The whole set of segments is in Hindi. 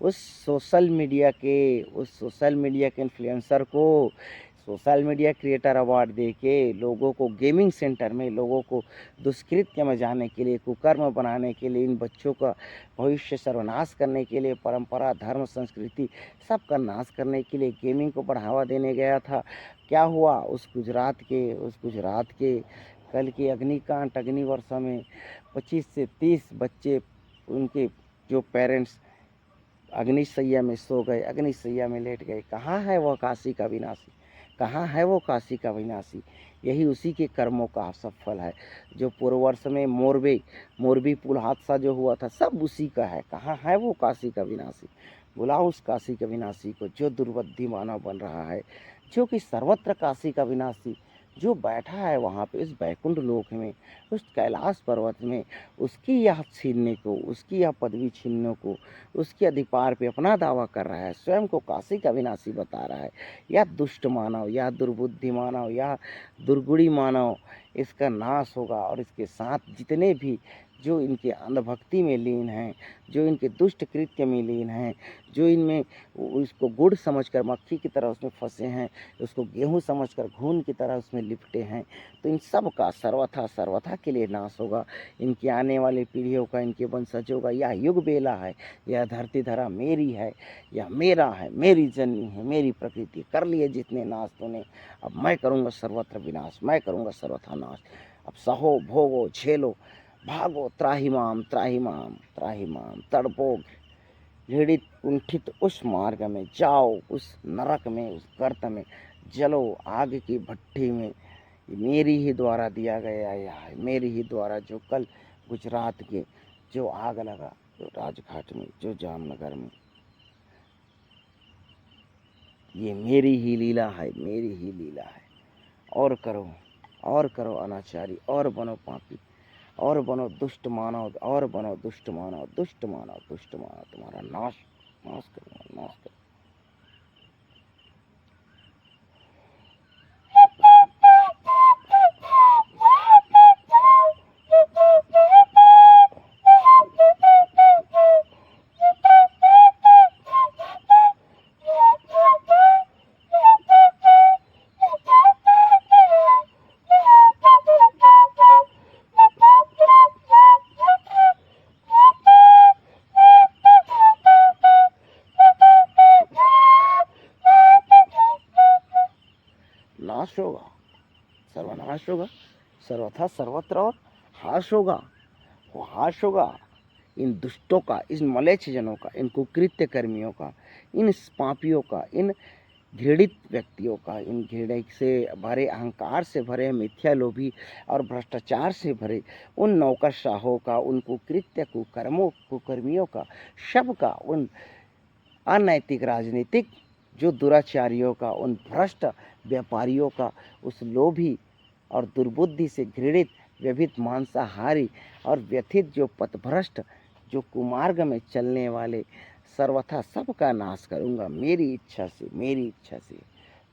उस सोशल मीडिया के इन्फ्लुएंसर को सोशल मीडिया क्रिएटर अवार्ड दे के लोगों को गेमिंग सेंटर में लोगों को दुष्कृत्य में जाने के लिए, कुकर्म बनाने के लिए, इन बच्चों का भविष्य सर्वनाश करने के लिए, परंपरा, धर्म, संस्कृति सबका नाश करने के लिए गेमिंग को बढ़ावा देने गया था। क्या हुआ उस गुजरात के कल के अग्निकांड, अग्निवर्षा में 25 से 30 बच्चे, उनके जो पेरेंट्स अग्निशैया में सो गए, अग्निशैया में लेट गए। कहाँ है वह काशी का विनाशी? कहाँ है वो काशी का विनाशी? यही उसी के कर्मों का सफल है। जो पूर्व वर्ष में मोरबी पुल हादसा जो हुआ था, सब उसी का है। कहाँ है वो काशी का विनाशी? बुलाओ उस काशी का विनाशी को, जो दुर्बुद्धि मानव बन रहा है, जो कि सर्वत्र काशी का विनाशी, जो बैठा है वहाँ पे उस बैकुंठ लोक में, उस कैलाश पर्वत में, उसकी यह छीनने को, उसकी यह पदवी छीनने को, उसके अधिकार पे अपना दावा कर रहा है, स्वयं को काशी का विनाशी बता रहा है। यह दुष्ट मानव, यह दुर्बुद्धि मानव, यह दुर्गुणी मानव, इसका नाश होगा। और इसके साथ जितने भी जो इनके अंधभक्ति में लीन हैं, जो इनके दुष्ट कृत्य में लीन हैं, जो इनमें उसको गुड़ समझकर मक्खी की तरह उसमें फंसे हैं, उसको गेहूं समझकर घून की तरह उसमें लिपटे हैं, तो इन सब का सर्वथा के लिए नाश होगा। इनकी आने वाली पीढ़ियों का, इनके वंशजों का यह युग बेला है। यह धरती धरा मेरी है, यह मेरा है, मेरी जननी है, मेरी प्रकृति। कर लिए जितने नाश तूने, अब मैं करूँगा सर्वत्र विनाश, मैं करूँगा सर्वथा नाश। अब सहो भोगो झेलो, भागो, त्राहिमाम त्राहिमाम त्राहिमाम, तड़पो घृणित कुंठित उस मार्ग में जाओ, उस नरक में, उस गर्त में जलो, आग की भट्टी में। मेरी ही द्वारा दिया गया यह है, मेरी ही द्वारा जो कल गुजरात के जो आग लगा, जो राजघाट में, जो जामनगर में, ये मेरी ही लीला है, मेरी ही लीला है। और करो अनाचारी, और बनो पापी, और बनो दुष्ट मानव, और बनो दुष्ट मानव, दुष्ट मानव, दुष्ट मानव, तुम्हारा नाश नाश करूँगा, नाश करूँगा। नाश होगा, सर्वनाश होगा, सर्वथा सर्वत्र, और हाश होगा। वो हाश होगा इन दुष्टों का, इन मलेच्छ जनों का, इन कुकृत्य कर्मियों का, इन पापियों का, इन घृणित व्यक्तियों का, इन घृणा से भरे, अहंकार से भरे, मिथ्या लोभी और भ्रष्टाचार से भरे उन नौकरशाहों का, उन कुकृत्य कुकर्मों कुकर्मियों का, सबका, उन अनैतिक राजनीतिक जो दुराचारियों का, उन भ्रष्ट व्यापारियों का, उस लोभी और दुर्बुद्धि से घृणित, व्यभित, मांसाहारी और व्यथित जो पथभ्रष्ट, जो कुमार्ग में चलने वाले, सर्वथा सबका नाश करूँगा मेरी इच्छा से, मेरी इच्छा से।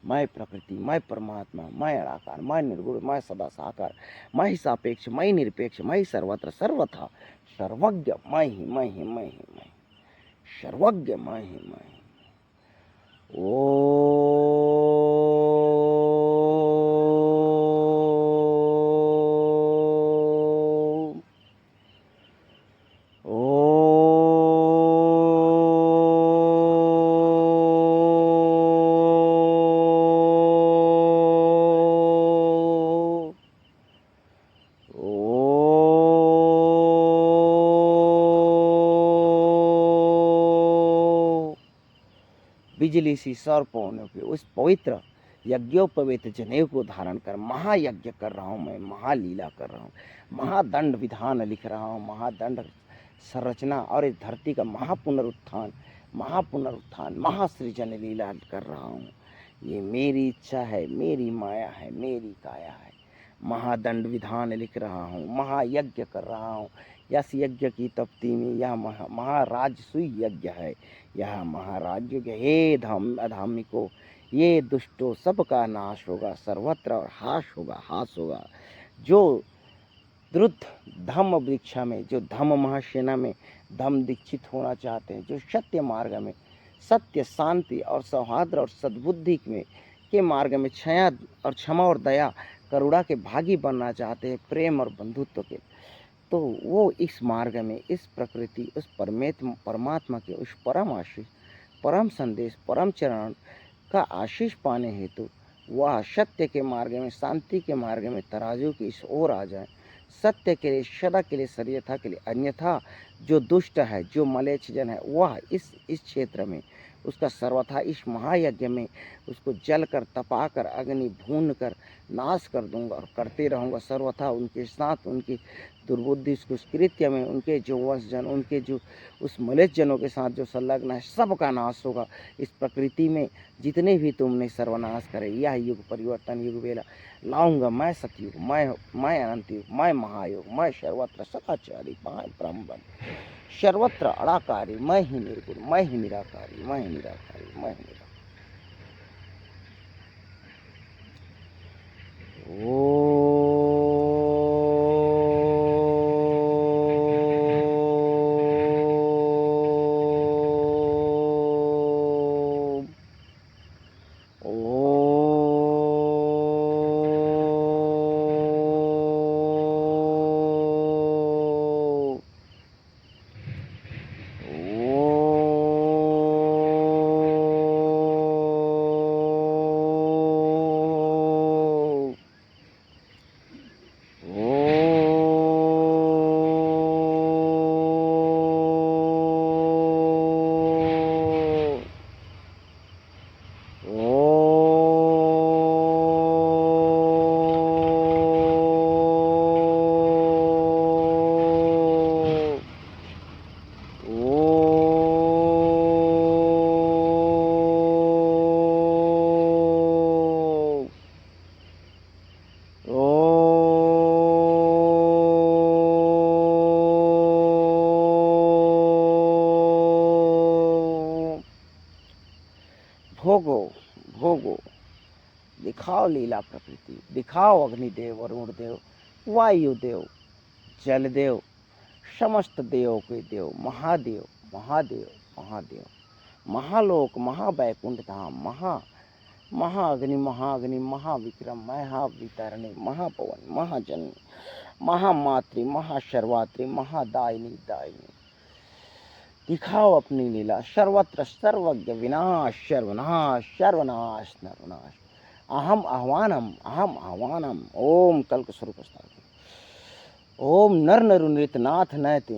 मैं प्रकृति, मैं परमात्मा, मैं निराकार, मैं निर्गुण, मैं सदा साकार, मैं ही सापेक्ष, मैं ही निरपेक्ष, मैं ही सर्वत्र सर्वथा सर्वज्ञ, मैं ही, मैं ही, मैं ही, मैं सर्वज्ञ, मैं ही, मैं ही। ओ बिजली सी सर्पों पे उस पवित्र यज्ञोपवीत जनेऊ को धारण कर महायज्ञ कर रहा हूँ, मैं महालीला कर रहा हूँ, महादंड विधान लिख रहा हूँ, महादंड संरचना और इस धरती का महापुनरुत्थान, महासृजन लीला कर रहा हूँ। ये मेरी इच्छा है, मेरी माया है, मेरी काया है। महादंड विधान लिख रहा हूँ, महायज्ञ कर रहा हूँ। यस यज्ञ की तप्ती में यह महाराजसूय यज्ञ है, यह महाराज यज्ञ। हे अधार्मिको, ये दुष्टों, सबका नाश होगा सर्वत्र, और हास होगा, हास होगा। जो द्रुत धम्म वृक्षा में, जो धम्म महासेना में धम्म दीक्षित होना चाहते हैं, जो सत्य मार्ग में, सत्य, शांति और सौहार्द और सद्बुद्धि में के मार्ग में क्षमा और क्षमा और दया करुणा के भागी बनना चाहते हैं, प्रेम और बंधुत्व के, तो वो इस मार्ग में, इस प्रकृति, उस परमात्मा के उस परम आशीष, परम संदेश, परम चरण का आशीष पाने हेतु वह सत्य के मार्ग में, शांति के मार्ग में तराजू की इस ओर आ जाए। सत्य के लिए, सदा के लिए, सर्यथा के लिए। अन्यथा जो दुष्ट है, जो मलेच्छ जन है, वह इस क्षेत्र में उसका सर्वथा इस महायज्ञ में उसको जल कर, तपा कर, अग्नि भून कर नाश कर दूंगा और करते रहूँगा सर्वथा उनके साथ, उनकी दुर्बुद्धि उस कृत्य में, उनके जो वंशजन, उनके जो उस मलेच्छ जनों के साथ जो संलग्न है, सबका नाश होगा। इस प्रकृति में जितने भी तुमने सर्वनाश करे, यह युग परिवर्तन युग वेला लाऊंगा मैं, सतयुग, मैं अनंत युग, मैं महायोग, मैं सर्वत्र सदाचारी, मैं ब्रह्म, सर्वत्र अड़ाकारी, मैं ही निर्गुण, मैं ही निराकारी, मैं ही निराकारी, मैं ही निराकारी। भोगो भोगो, दिखाओ लीला प्रकृति, दिखाओ अग्निदेव, वरुण देव, वायुदेव, जलदेव, समस्त देवों के देव, महादेव, महादेव, महादेव, महालोक, महावैकुंठ धाम, महाअग्नि, महाअग्नि, महाविक्रम, महावितरणी, महापवन, महाजन, महामातृ, महाशर्वात्री, महादायिनी, दायिनी, दिखाओ अपनी लीला सर्वत्र, सर्वज्ञ, विनाश, सर्वनाश, सर्वनाश, नरनाश, अहम आह्वानम, ओम कल्क स्वरूप ओम नर नरुनृत नाथ नयते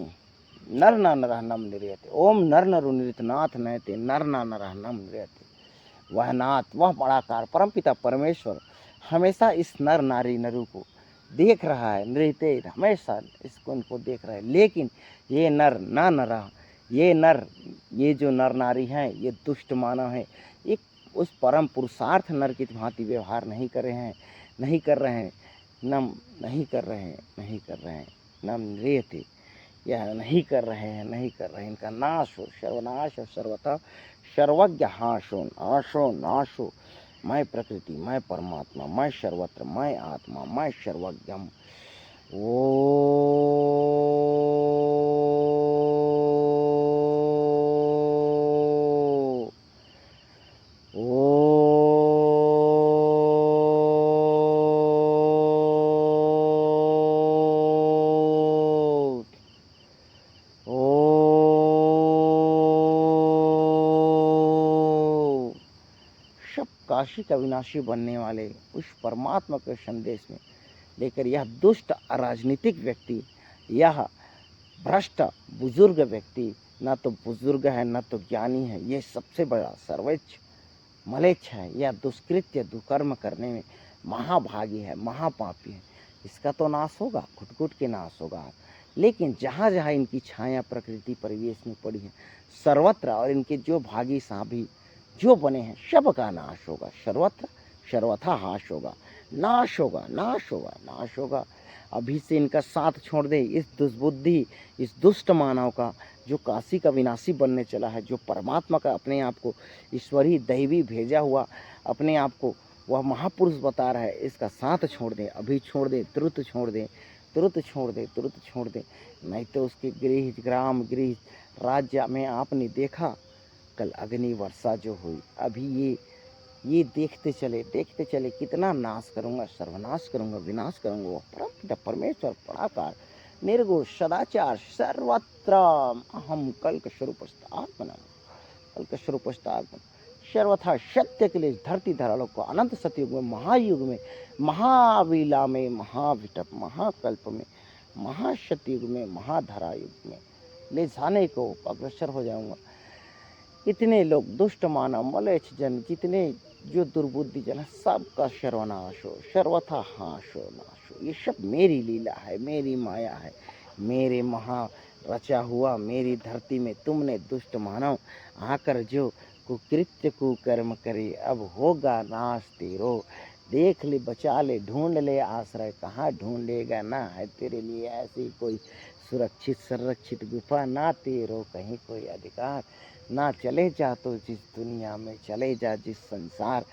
नर न नरहनम निर्यते, ओम नर नरुनृत नाथ नयते नर न नरहनम निर्यते। वह नाथ, वह बड़ाकार परमपिता परमेश्वर हमेशा इस नर नारी नरु को देख रहा है, नृत्य हमेशा इसको उनको देख रहा है, लेकिन ये नर ना नरा, ये नर, ये जो नर नारी हैं, ये दुष्ट मानव हैं, एक उस परम पुरुषार्थ नर की भांति व्यवहार नहीं कर रहे हैं, नहीं कर रहे हैं, नहीं कर रहे हैं, नहीं कर रहे हैं, नम नृयते, यह नहीं कर रहे हैं, नहीं कर रहे हैं, इनका नाश हो, सर्वनाश और सर्वथा सर्वज्ञ हाशो नाशो नाशो, मैं प्रकृति, मैं परमात्मा, मैं सर्वत्र, मैं आत्मा, मैं सर्वज्ञम। काशी का विनाशी बनने वाले उस परमात्मा के संदेश में लेकर यह दुष्ट राजनीतिक व्यक्ति, यह भ्रष्ट बुजुर्ग व्यक्ति, न तो बुजुर्ग है न तो ज्ञानी है, ये सबसे बड़ा सर्वोच्च मलेच्छ है, यह दुष्कृत्य दुष्कर्म करने में महाभागी है, महापापी है, इसका तो नाश होगा, घुट घुट के नाश होगा। लेकिन जहाँ जहाँ इनकी छाया प्रकृति परिवेश में पड़ी है सर्वत्र, और इनके जो भागी साभी जो बने हैं सबका नाश होगा, सर्वत्र सर्वथा हाश होगा, नाश होगा, नाश होगा, नाश होगा। अभी से इनका साथ छोड़ दे, इस दुष्बुद्धि, इस दुष्ट मानव का जो काशी का विनाशी बनने चला है, जो परमात्मा का अपने आप को ईश्वरी दैवी भेजा हुआ अपने आप को वह महापुरुष बता रहा है, इसका साथ छोड़ दे, अभी छोड़ दे, तुरंत छोड़ दे, तुरंत छोड़ दे, तुरंत छोड़ दे, नहीं तो उसके गृह ग्राम गृह राज्य में आपने देखा कल अग्नि वर्षा जो हुई। अभी ये देखते चले कितना नाश करूँगा, सर्वनाश करूँगा, विनाश करूँगा। वो परमपिता परमेश्वर पराकार निर्गुण सदाचार सर्वत्र अहम कल्कशरूपस्थ आत्मनम, कल्कशरूपस्थ आत्मन सर्वथा सत्य के लिए धरती धरालों को अनंत सतयुग में, महायुग में, महाविला में, महाविटप, महाकल्प में, महासतयुग में, महाधरा युग में ले जाने को अग्रसर हो जाऊंगा। इतने लोग दुष्ट मानव मलेच्छ जन जितने जो दुर्बुद्धि जन सबका सर्वनाश हो, सर्वथा हाश हो, नाश हो। ये सब मेरी लीला है, मेरी माया है, मेरे महा रचा हुआ मेरी धरती में तुमने दुष्ट मानव आकर जो कुकृत्य कुकर्म करे, अब होगा नाश तेरो। देख ले, बचा ले, ढूंढ ले आश्रय, कहाँ ढूंढेगा। ना है तेरे लिए ऐसी कोई सुरक्षित संरक्षित गुफा, ना तेरो कहीं कोई अधिकार। ना चले जा तो जिस दुनिया में चले जा, जिस संसार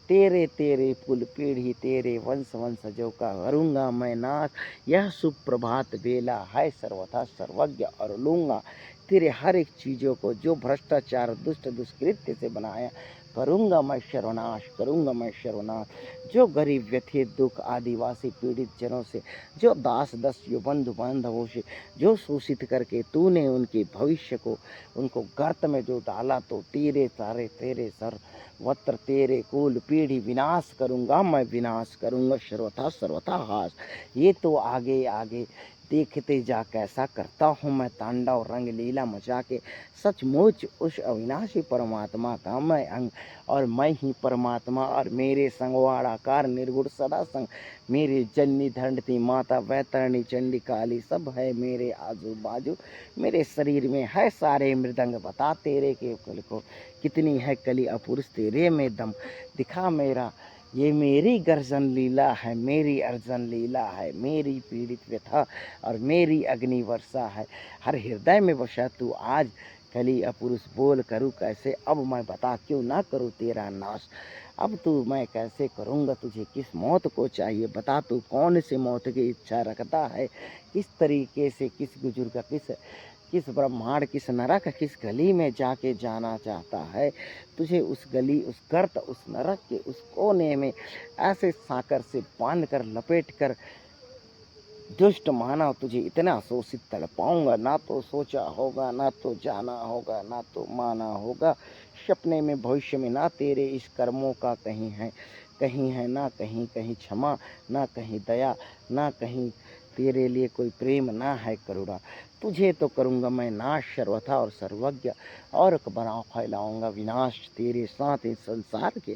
तेरे तेरे कुल पीढ़ी तेरे वंश वंशजों का करूँगा मैं नाश। यह सुप्रभात बेला है सर्वथा सर्वज्ञ और लूँगा तेरे हर एक चीज़ों को जो भ्रष्टाचार दुष्ट दुष्कृत्य से बनाया, करूँगा मैं सर्वनाश, करूँगा मैं सर्वनाश। जो गरीब व्यथित दुख आदिवासी पीड़ित जनों से, जो दास दस्यु बंधु बांधवों से जो शोषित करके तूने उनके भविष्य को उनको गर्त में जो डाला, तो तेरे तारे तेरे सर वत्र तेरे कुल पीढ़ी विनाश करूँगा मैं, विनाश करूँगा सर्वथा सर्वथा हास। ये तो आगे आगे देखते जा कैसा करता हूँ मैं तांडव रंग लीला मचा के। सचमुच उस अविनाशी परमात्मा का मैं अंग, और मैं ही परमात्मा, और मेरे संगवाड़ाकार निर्गुण सदा संग मेरे जननी धरणती माता वैतरणी चंडी काली सब है मेरे आजू बाजू। मेरे शरीर में है सारे मृदंग, बता तेरे के कल को कितनी है कली अपुरुष तेरे में दम। दिखा मेरा ये मेरी गर्जन लीला है, मेरी अर्जन लीला है, मेरी पीड़ित व्यथा और मेरी अग्नि वर्षा है। हर हृदय में बसा तू आज कली अपुरुष, बोल करूँ कैसे अब मैं, बता क्यों ना करूँ तेरा नाश। अब तू मैं कैसे करूँगा, तुझे किस मौत को चाहिए, बता तू कौन सी मौत की इच्छा रखता है, किस तरीके से, किस बुजुर्ग किस ब्रह्मांड, किस नरक, किस गली में जाके जाना चाहता है। तुझे उस गली, उस गर्त, उस नरक के उस कोने में ऐसे साकर से बांध कर लपेट कर दुष्ट मानव तुझे इतना शोषित तड़पाऊंगा, ना तो सोचा होगा, ना तो जाना होगा, ना तो माना होगा सपने में भविष्य में। ना तेरे इस कर्मों का कहीं है ना कहीं कहीं क्षमा, ना कहीं दया, ना कहीं तेरे लिए कोई प्रेम, ना है करुणा। तुझे तो करूँगा मैं नाश सर्वथा और सर्वज्ञ, और बना फैलाऊंगा विनाश तेरे साथ इस संसार के।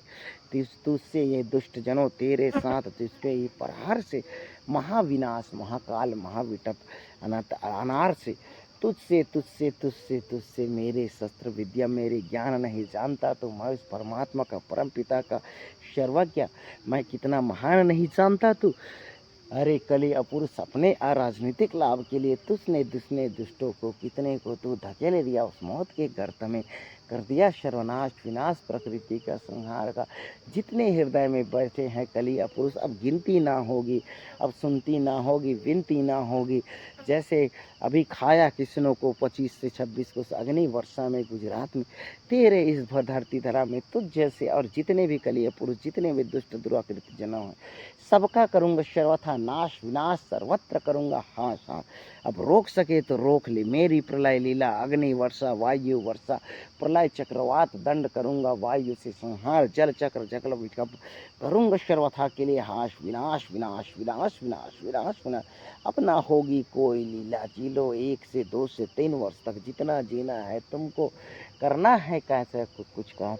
तुझसे ये दुष्ट जनों तेरे साथ तुझसे ये प्रहार से महाविनाश, महाकाल, महाविटप, अनंत अनार से तुझसे तुझसे तुझसे तुझसे मेरे शस्त्र विद्या मेरे ज्ञान नहीं जानता तो मैं उस परमात्मा का परम पिता का सर्वज्ञ मैं कितना महान नहीं जानता तू। अरे कली अपुरुष, अपने अराजनीतिक लाभ के लिए तुझने दुष्ने दुष्टों को कितने को तू धकेले दिया उस मौत के गर्त में, कर दिया सर्वनाश विनाश प्रकृति का संहार का। जितने हृदय में बैठे हैं कली अपुरुष, अब गिनती ना होगी, अब सुनती ना होगी, विनती ना होगी। जैसे अभी खाया किसनों को 25 से 26 को अग्नि वर्षा में गुजरात में, तेरे इस धरती धरा में तुझ जैसे और जितने भी कली पुरुष, जितने भी दुष्ट दुराकृत जनों हैं, सबका करूँगा सर्वथा नाश विनाश, सर्वत्र करूँगा हास हास। अब रोक सके तो रोक ले मेरी प्रलय लीला, अग्नि वर्षा वायु वर्षा प्रलय चक्रवात दंड करूँगा, वायु से संहार जल चक्र जगल विकल्प करूँगा सर्वथा के लिए हास विनाश विनाश विनाश विनाश विनाश विनाश। अब ना होगी कोई लीला, जी लो 1 से 2 से 3 वर्ष तक जितना जीना है तुमको, करना है कैसे कुछ का,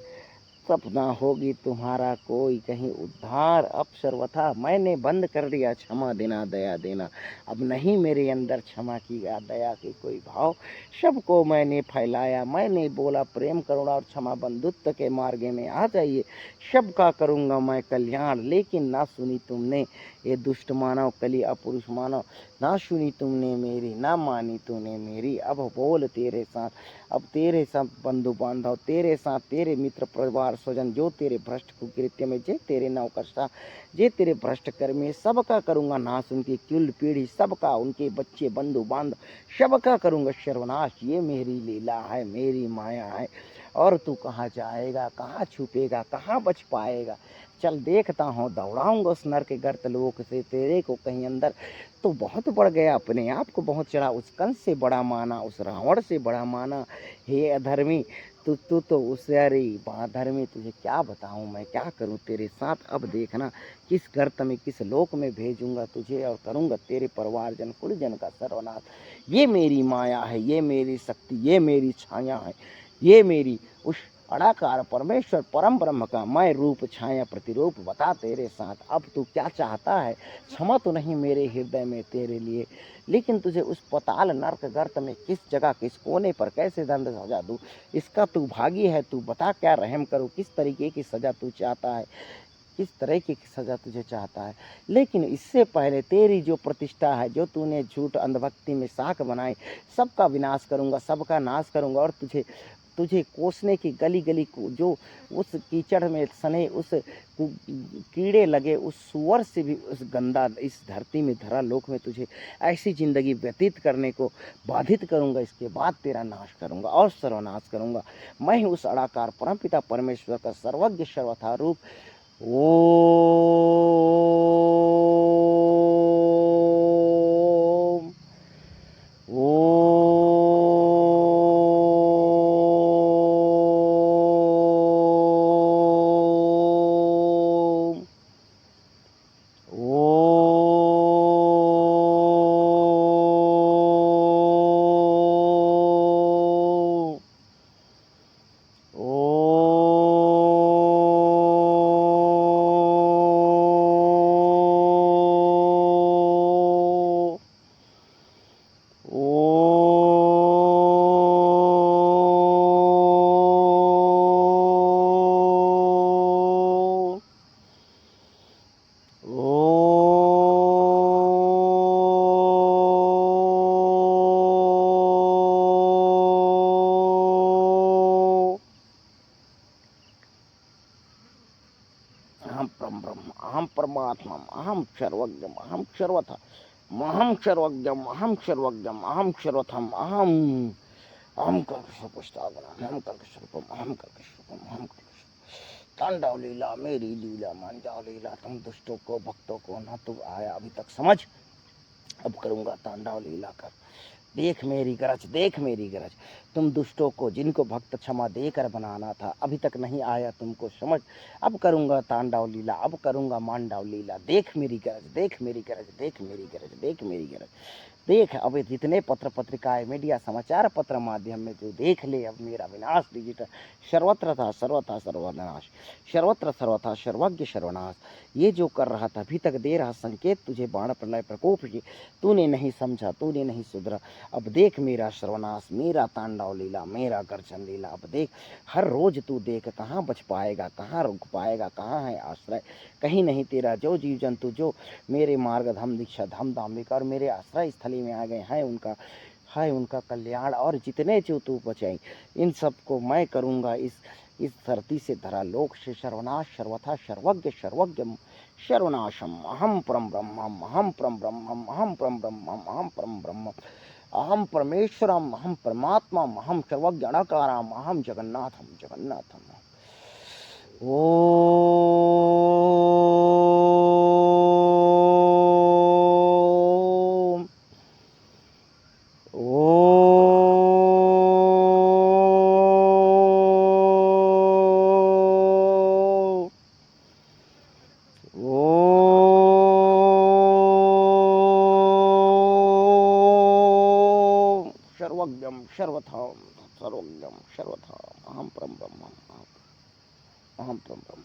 तब ना होगी तुम्हारा कोई कहीं उद्धार। अब सर्वथा मैंने बंद कर दिया क्षमा देना दया देना, अब नहीं मेरे अंदर क्षमा की दया की कोई भाव। सबको मैंने फैलाया, मैंने बोला प्रेम करुणा और क्षमा बंधुत्व के मार्ग में आ जाइए, सबका करूँगा मैं कल्याण। लेकिन ना सुनी तुमने ये दुष्ट मानव कली अपुरुष मानव, ना सुनी तुमने मेरी, ना मानी तूने मेरी। अब बोल तेरे साथ अब तेरे सब बंधु बांधव, तेरे साथ तेरे मित्र परिवार स्वजन जो तेरे भ्रष्ट कुकृत्य में जे तेरे नौकरसा जे तेरे भ्रष्ट कर्मी सबका करूँगा नाश, उनकी कुल पीढ़ी सबका, उनके बच्चे बंधु बांधव सबका करूँगा सर्वनाश। ये मेरी लीला है, मेरी माया है। और तू कहाँ जाएगा, कहाँ छुपेगा, कहाँ बच पाएगा? चल देखता हूँ, दौड़ाऊंगा उस नर के गर्त लोक से तेरे को कहीं अंदर। तो बहुत बढ़ गया, अपने आप को बहुत चढ़ा, उस कंस से बड़ा माना, उस रावण से बड़ा माना। हे अधर्मी, तू तो उस अरे धर्मी, तुझे क्या बताऊं मैं, क्या करूं तेरे साथ? अब देखना किस गर्त में किस लोक में भेजूंगा तुझे और करूंगा तेरे परिवारजन कुलजन का सर्वनाश। ये मेरी माया है, ये मेरी शक्ति, ये मेरी छाया है, ये मेरी उस अड़ाकार परमेश्वर परम ब्रह्म का मैं रूप छाया प्रतिरूप बता तेरे साथ। अब तू क्या चाहता है? क्षमा तो नहीं मेरे हृदय में तेरे लिए, लेकिन तुझे उस पताल नरक गर्त में किस जगह किस कोने पर कैसे दंड सजा दूं, इसका तू भागी है। तू बता क्या रहम करूं, किस तरीके की सजा तू चाहता है, किस तरह की सजा तुझे चाहता है? लेकिन इससे पहले तेरी जो प्रतिष्ठा है, जो तूने झूठ अंधभक्ति में साख बनाई, सबका विनाश करूंगा, सबका नाश करूंगा। और तुझे तुझे कोसने की गली गली को जो उस कीचड़ में सने उस कीड़े लगे उस सुअर से भी उस गंदा इस धरती में धरा लोक में तुझे ऐसी जिंदगी व्यतीत करने को बाधित करूंगा। इसके बाद तेरा नाश करूंगा और सर्वनाश करूंगा। मैं उस अड़ाकार परमपिता परमेश्वर का सर्वज्ञ सर्वथा रूप ओम ओम ओम अहम परम ब्रह्म, अहम परमात्मा, अहम सर्वज्ञम, अहम सर्वथा, अहम सर्वज्ञम, अहम सर्वज्ञम, अहम सर्वथम, अहम अहम कल्पस्थापनम, अहम कल्पस्वरूपम, अहम कल्पस्वरूपम, अहम कल्पस्वरूपम। तांडव लीला मेरी लीला, मांडव लीला तुम दुष्टों को भक्तों को न तो आया अभी तक समझ, अब करूंगा तांडव लीला कर। देख मेरी गरज, देख मेरी गरज, तुम दुष्टों को जिनको भक्त क्षमा देकर बनाना था अभी तक नहीं आया तुमको समझ, अब करूंगा तांडव लीला, अब करूंगा मांडव लीला। देख मेरी गरज, देख मेरी गरज, देख मेरी गरज, देख मेरी गरज। देख अब जितने पत्र पत्रिकाएं मीडिया समाचार पत्र माध्यम में जो देख ले, अब मेरा विनाश डिजिटल सर्वत्र था सर्वथा सर्वनाश, सर्वत्र सर्वथा सर्वज्ञ सर्वनाश। ये जो कर रहा था अभी तक दे रहा संकेत तुझे बाण प्रलय प्रकोप की, तूने नहीं समझा, तूने नहीं सुधरा। अब देख मेरा सर्वनाश, मेरा तांडव लीला, मेरा गर्जन लीला। अब देख हर रोज तू देख, कहाँ बच पाएगा, कहाँ रुक पाएगा, कहाँ है आश्रय, कहीं नहीं तेरा। जो जीव जंतु जो मेरे मार्ग धम दीक्षा धम धामिक और मेरे आश्रय स्थली में आ गए हैं, उनका है उनका कल्याण। और जितने जो तू बचाई इन सबको मैं करूँगा इस धरती से धरा लोक से सर्वनाश सर्वथा सर्वज्ञ सर्वज्ञ सर्वनाशम। अहम परम ब्रह्मम, अहम परम ब्रह्मम, अहम परम ब्रह्मम, अहम परम ब्रह्म, अहम परमेश्वरम, अहम परमात्मा, अहम सर्वज्ञ अणाकाराम, अहम जगन्नाथम जगन्नाथम। ओम ओम ओम सर्वज्ञम सर्वथम सर्वज्ञम सर्वथा, अहम परम ब्रह्म, अहम परम ब्रह्म।